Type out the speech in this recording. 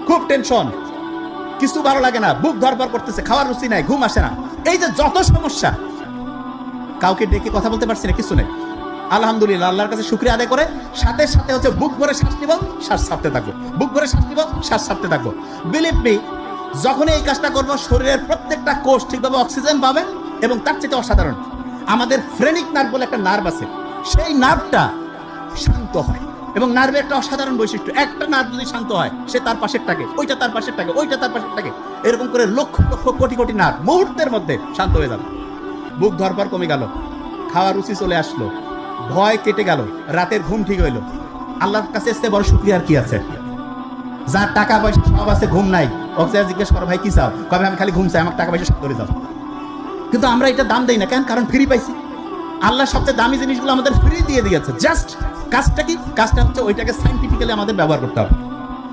খুব টেনশন, কিছু ভালো লাগে না, বুক ধরপড় করতেছে, খাওয়ার রুচি নাই, ঘুম আসে না, এই যে যত সমস্যা, কাউকে ডেকে কথা বলতে পারছি না, কিছু নেই। আলহামদুলিল্লাহ, আল্লাহর কাছে শুকরিয়া আদায় করে সাথে সাথে হচ্ছে বুক ভরে শ্বাস নিব, শ্বাস ছাড়তে থাকবো, বুক ভরে শ্বাস নিব, শ্বাস ছাড়তে থাকবো। বিলিভ মি, যখন এই কাজটা করবো শরীরের প্রত্যেকটা কোষ ঠিকভাবে অক্সিজেন পাবে। এবং তার চেয়ে অসাধারণ, আমাদের ফ্রেনিক নার্ভ বলে একটা নার্ভ আছে, সেই নার্ভটা শান্ত হয়। এবং নার্ভের একটা অসাধারণ বৈশিষ্ট্য, একটা নার্ভ যদি শান্ত হয়, সে তার পাশেরটাকে, ওইটা তার পাশেরটাকে, ওইটা তার পাশেরটাকে, এরকম করে লক্ষ লক্ষ কোটি কোটি নার্ভ মুহূর্তের মধ্যে শান্ত হয়ে যাবে। বুক ধরপড় কমে গেল, খাওয়ার রুচি চলে আসলো, ভয় কেটে গেল, রাতের ঘুম ঠিক হইলো। আল্লাহর কাছে এসে বড় শুকরিয়া আর কি আছে? যার টাকা পয়সা সব আছে, ঘুম নাই, ওকে জিজ্ঞেস করো ভাই কি চাও, কবে আমি খালি ঘুম চাই, আমার টাকা পয়সা সব ধরে যাও। কিন্তু আমরা এটা দাম দেই না কেন? কারণ ফ্রি পাইছি। আল্লাহ সবচেয়ে দামি জিনিসগুলো আমাদের ফ্রি দিয়ে দিয়েছে। জাস্ট কাজটা কি? কাজটা হচ্ছে ওইটাকে সাইন্টিফিক্যালি আমাদের ব্যবহার করতে হবে।